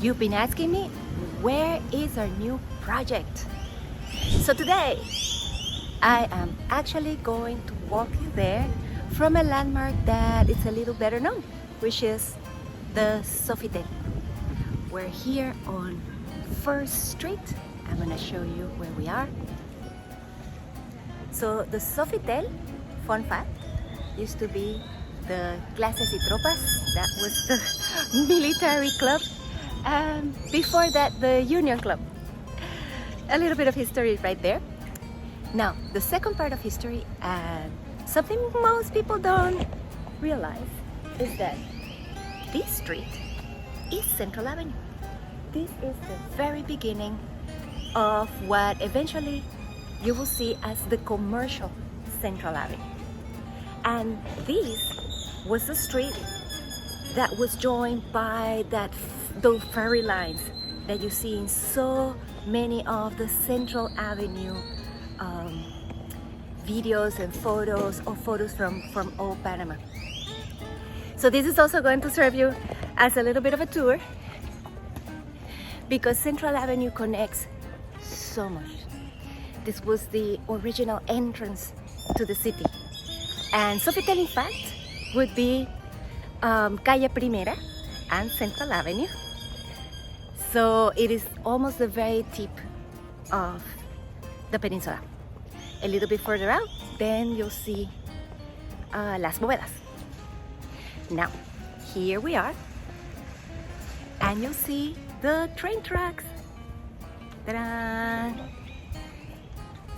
You've been asking me, where is our new project? So today, I am actually going to walk you there from a landmark that is a little better known, which is the Sofitel. We're here on First Street. I'm gonna show you where we are. So the Sofitel, fun fact, used to be the Clases y Tropas. That was the military club. Before that, the Union Club. A little bit of history right there. Now, the second part of history, and something most people don't realize, is that this street is Central Avenue. This is the very beginning of what eventually you will see as the commercial Central Avenue. And this was the street that was joined by those ferry lines that you see in so many of the Central Avenue videos and photos, or photos from old Panama. So this is also going to serve you as a little bit of a tour, because Central Avenue connects so much. This was the original entrance to the city. And Sofitel, in fact, would be Calle Primera and Central Avenue. So it is almost the very tip of the peninsula. A little bit further out, then you'll see Las Bovedas. Now, here we are, and you'll see the train tracks. Ta-da!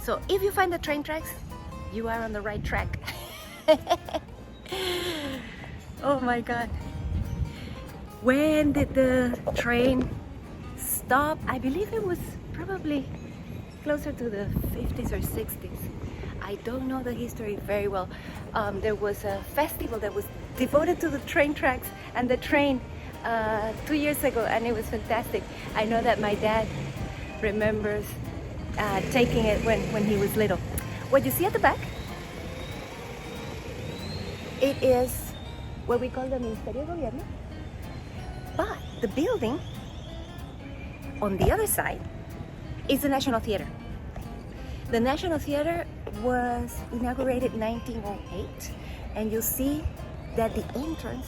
So if you find the train tracks, you are on the right track. Oh my God. When did the train stop? I believe it was probably closer to the 50s or 60s. I don't know the history very well. There was a festival that was devoted to the train tracks and the train 2 years ago, and it was fantastic. I know that my dad remembers taking it when he was little. What you see at the back, it is what we call the Ministerio de Gobierno, but the building on the other side is the National Theater. The National Theater was inaugurated in 1908, and you'll see that the entrance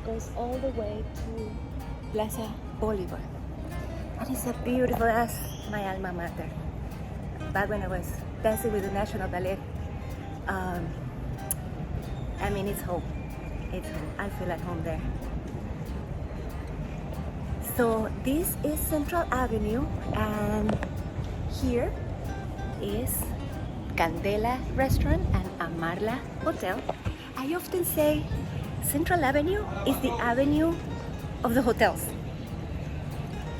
goes all the way to Plaza Bolivar. That is a beautiful, that's my alma mater. Back when I was dancing with the National Ballet, I mean, it's home. It's home. I feel at home there. So this is Central Avenue, and here is Candela Restaurant and Amarla Hotel. I often say Central Avenue is the avenue of the hotels.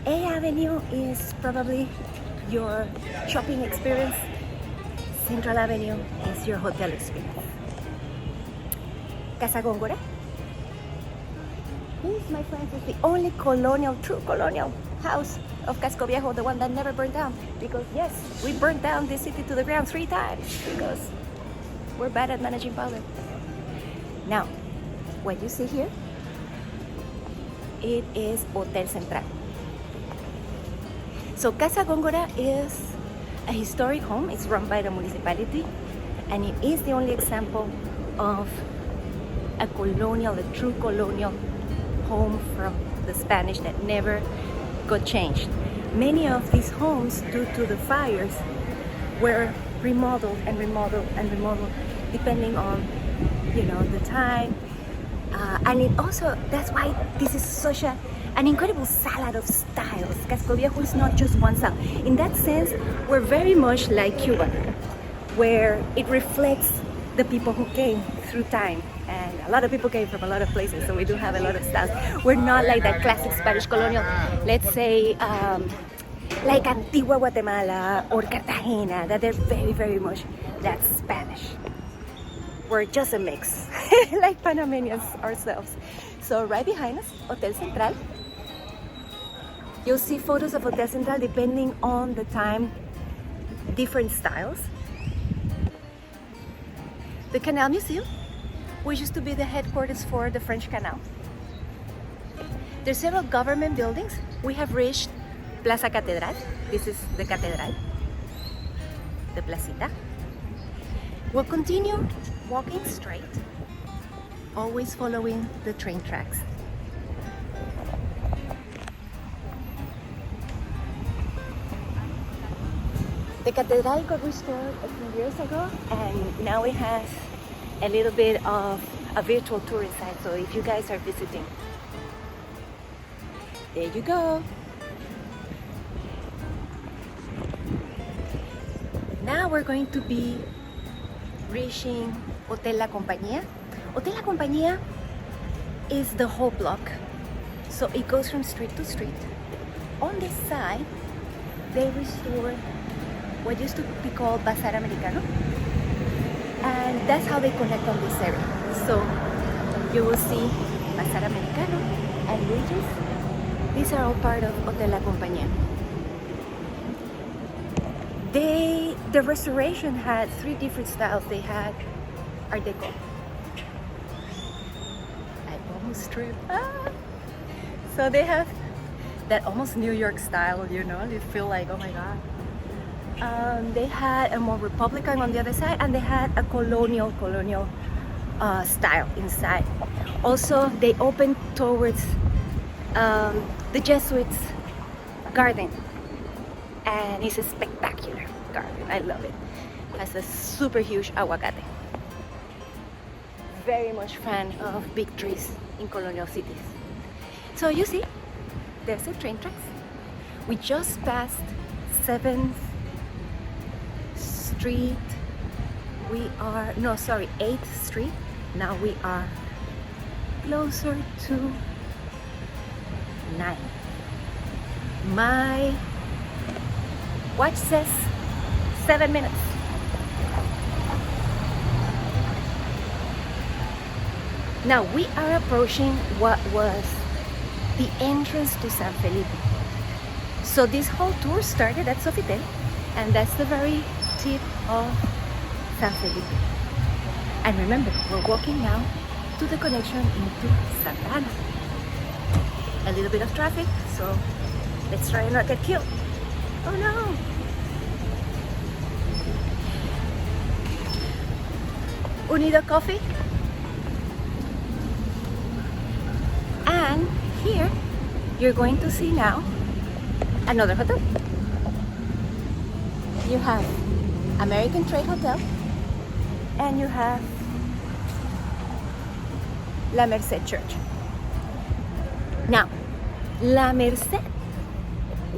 A Avenue is probably your shopping experience. Central Avenue is your hotel experience. Casa Góngora. This, my friends, is the only true colonial house of Casco Viejo, the one that never burned down. Because yes, we burned down this city to the ground 3 times because we're bad at managing power. Now, what you see here, it is Hotel Central. So Casa Góngora is a historic home. It's run by the municipality, and it is the only example of a true colonial home from the Spanish that never got changed. Many of these homes, due to the fires, were remodeled and remodeled and remodeled depending on, the time. And it also, that's why this is such an incredible salad of styles. Casco Viejo is not just one style. In that sense, we're very much like Cuba, where it reflects the people who came through time. And a lot of people came from a lot of places, so we do have a lot of styles. We're not like that classic Spanish colonial, let's say, like Antigua Guatemala or Cartagena, that they're very, very much that Spanish. We're just a mix, like Panamanians ourselves. So right behind us, Hotel Central. You'll see photos of Hotel Central depending on the time, different styles. The Canal Museum, which used to be the headquarters for the French Canal. There's several government buildings. We have reached Plaza Catedral. This is the Catedral, the Placita. We'll continue walking straight, always following the train tracks. The cathedral got restored a few years ago, and now it has a little bit of a virtual tour inside. So if you guys are visiting, there you go. Now we're going to be reaching Hotel La Compañía. Hotel La Compañía is the whole block, so it goes from street to street. On this side, they restored what used to be called Bazar Americano, and that's how they connect on this area. So you will see Bazar Americano and Regis. These are all part of Hotel La Compañía. The restoration had 3 different styles. They had Art Deco. I almost tripped. So they have that almost New York style, you know, you feel like, oh my God. They had a more Republican on the other side, and they had a colonial style inside. Also, they opened towards the Jesuits' garden, and it's a spectacular garden. I love it. It has a super huge aguacate. Very much fan of big trees in colonial cities. So you see, there's a train tracks. We just passed 7th Street. We are, no, sorry, 8th Street. Now we are closer to 9. My watch says 7 minutes. Now we are approaching what was the entrance to San Felipe. So this whole tour started at Sofitel, and that's the very tip of San Felipe. And remember, we're walking now to the connection into Santa Ana. A little bit of traffic, so let's try and not get killed. Oh no! Unido coffee. And here, you're going to see now another hotel. You have American Trade Hotel, and you have La Merced Church. Now, La Merced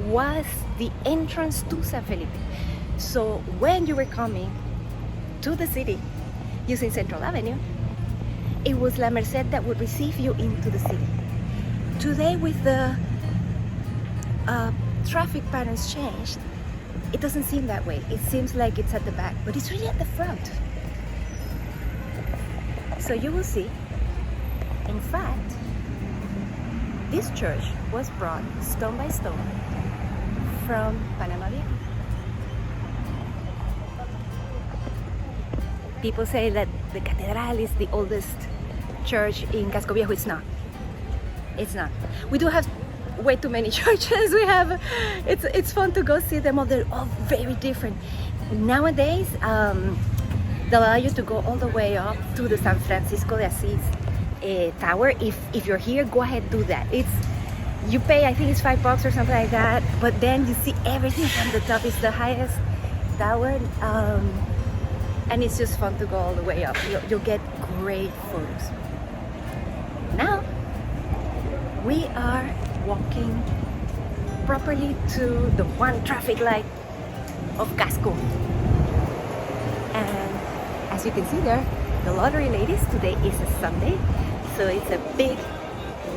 was the entrance to San Felipe. So when you were coming to the city using Central Avenue, it was La Merced that would receive you into the city. Today, with the traffic patterns changed, it doesn't seem that way. It seems like it's at the back, but it's really at the front. So you will see, in fact, this church was brought stone by stone from Panamanian. People say that the cathedral is the oldest church in Casco Viejo. It's not. It's not. We do have way too many churches. We have, it's fun to go see them all. They're all very different. Nowadays, they allow you to go all the way up to the San Francisco de Asís tower. If you're here, go ahead, do that. You pay, I think it's $5 or something like that, but then you see everything from the top. It's the highest tower, and it's just fun to go all the way up. You'll get great photos. Now we are walking properly to the one traffic light of Casco, and as you can see there, the lottery ladies, today is a Sunday, so it's a big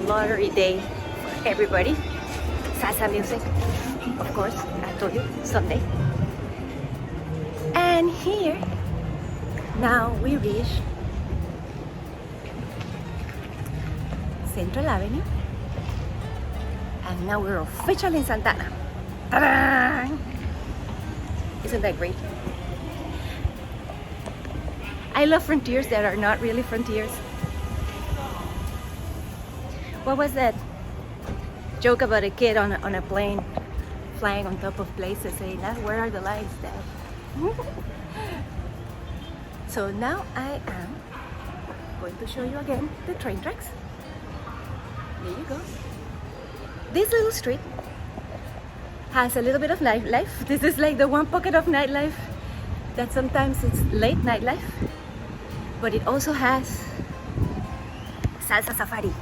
lottery day for everybody. Salsa music, of course, I told you, Sunday. And here, now we reach Central Avenue, and now we're officially in Santa Ana. Ta-da! Isn't that great? I love frontiers that are not really frontiers. What was that joke about a kid on a plane flying on top of places saying, where are the lights, Dad? So now I am going to show you again the train tracks. There you go. This little street has a little bit of nightlife. This is like the one pocket of nightlife that sometimes it's late nightlife, but it also has salsa safari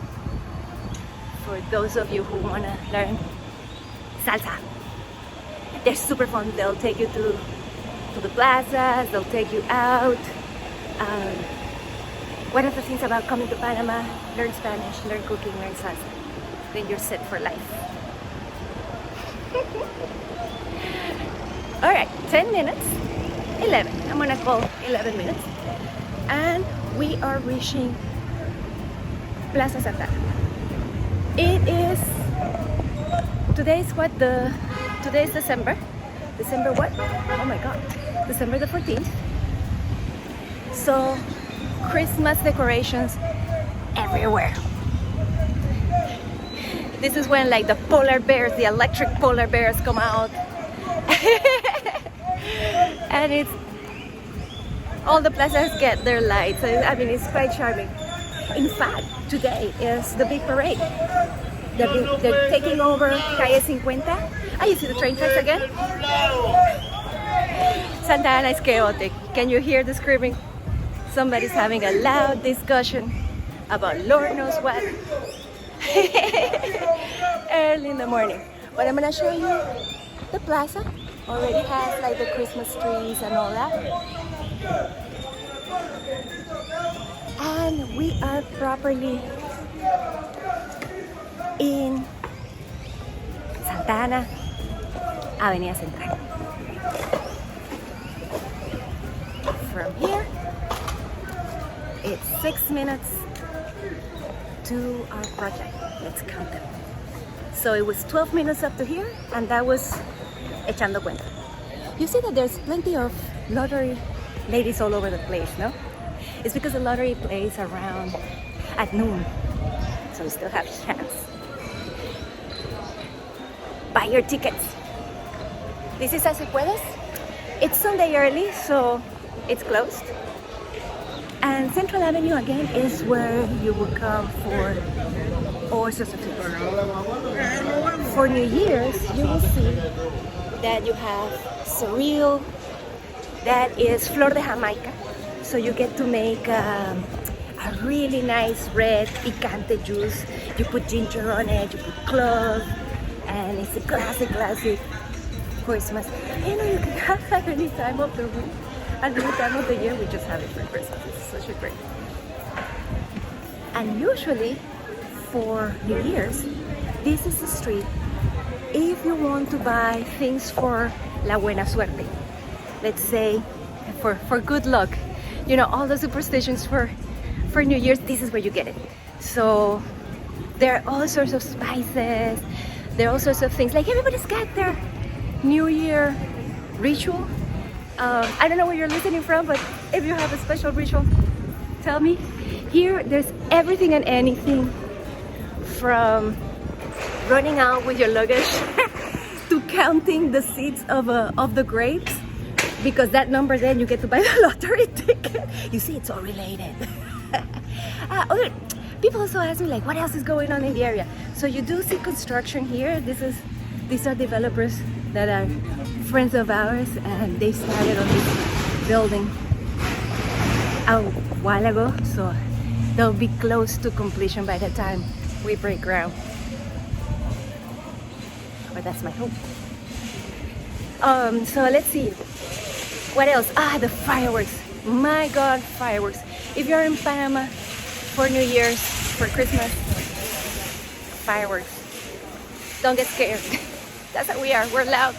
for those of you who want to learn salsa. They're super fun. They'll take you to the plazas, they'll take you out. One of the things about coming to Panama, learn Spanish, learn cooking, learn salsa. Then you're set for life. Alright, 10 minutes, 11. I'm gonna call 11 minutes. And we are reaching Plaza Santa. It is, today's December. December what? Oh my god. December the 14th. So, Christmas decorations everywhere. This is when like the polar bears, the electric polar bears come out. And it's, all the plazas get their lights. I mean, it's quite charming. In fact, today is the big parade. They're taking over Calle 50. Ah, you see the train tracks again? Santa Ana is chaotic. Can you hear the screaming? Somebody's having a loud discussion about Lord knows what. Early in the morning. But I'm gonna show you the plaza. Already has like the Christmas trees and all that. And we are properly in Santa Ana, Avenida Central. From here, it's 6 minutes to our project. Let's count them. So it was 12 minutes up to here, and that was echando cuenta. You see that there's plenty of lottery ladies all over the place, no? It's because the lottery plays around at noon, so we still have a chance. Buy your tickets. This is Así Puedes. It's Sunday early, so it's closed. And Central Avenue again is where you will come for all sorts of things. For New Year's, you will see that you have surreal, that is flor de Jamaica. So you get to make a really nice red picante juice. You put ginger on it, you put clove, and it's a classic Christmas. You know, you can have that any time of the week, and any time of the year. We just have it for Christmas. It's such a great. And usually for New Year's, this is the street if you want to buy things for la buena suerte. Let's say for good luck. You know, all the superstitions for New Year's, this is where you get it. So there are all sorts of spices, there are all sorts of things. Like everybody's got their New Year ritual. I don't know where you're listening from, but if you have a special ritual, tell me. Here, there's everything and anything from running out with your luggage to counting the seeds of the grapes, because that number then you get to buy the lottery ticket. You see, it's all related. People also ask me like, what else is going on in the area? So you do see construction here. These are developers that are friends of ours, and they started on this building a while ago, so they'll be close to completion by the time we break ground. Or that's my hope. So let's see. What else? The fireworks. My God, fireworks. If you're in Panama for New Year's, for Christmas, fireworks. Don't get scared. That's how we are. We're loud.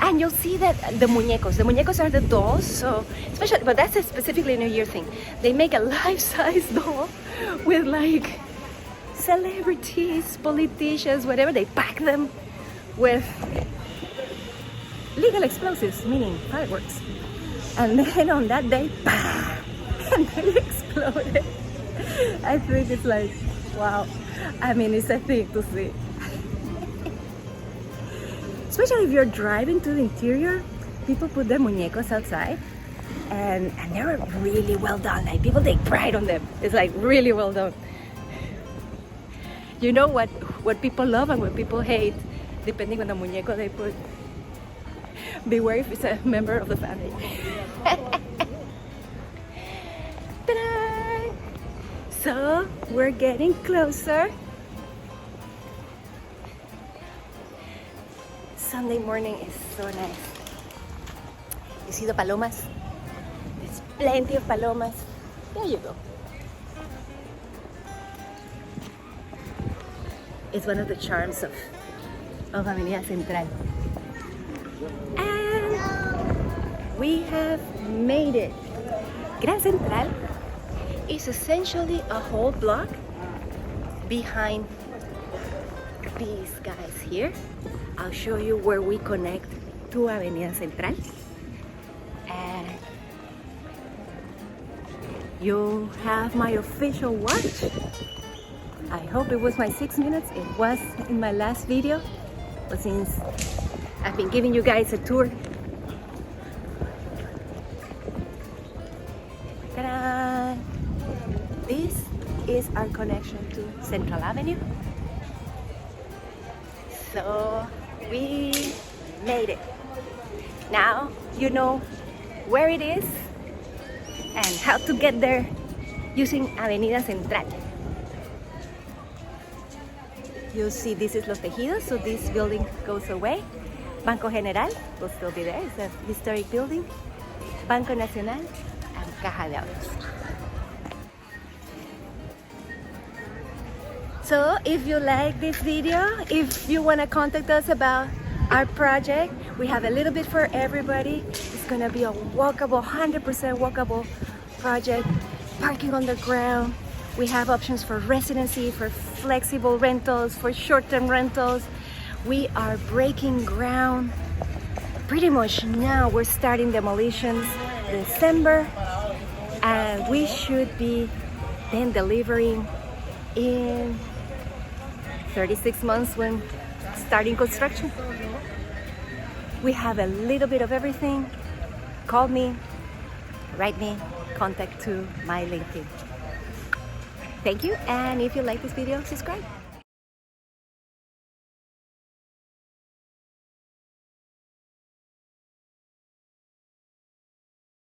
And you'll see that the muñecos are the dolls, so especially, but that's a specifically a New Year thing. They make a life-size doll with like celebrities, politicians, whatever. They pack them with legal explosives, meaning fireworks. And then on that day, bam, and they exploded. I think it's like, wow. I mean, it's a thing to see. especially if you're driving to the interior, people put their muñecos outside, and they're really well done. Like, people take pride on them. It's like really well done. You know what people love and what people hate, depending on the muñeco they put. Beware if it's a member of the family. Ta-da! So we're getting closer. Sunday morning is so nice. You see the palomas? There's plenty of palomas. There you go. It's one of the charms of Avenida Central. And we have made it. Gran Central is essentially a whole block behind these guys here. I'll show you where we connect to Avenida Central. And you have my official watch. I hope it was my 6 minutes. It was in my last video, but since I've been giving you guys a tour. Ta-da! This is our connection to Central Avenue. So we made it. Now you know where it is and how to get there using Avenida Central. You'll see this is Los Tejidos, so this building goes away. Banco General will still be there, it's a historic building. Banco Nacional and Caja de Ahorros. So if you like this video, if you want to contact us about our project, we have a little bit for everybody. It's going to be a walkable, 100% walkable project, parking on the ground. We have options for residency, for flexible rentals, for short-term rentals. We are breaking ground pretty much now. We're starting demolitions December, and we should be then delivering in 36 months when starting construction. We have a little bit of everything. Call me, write me, contact to my LinkedIn. Thank you, and if you like this video, subscribe.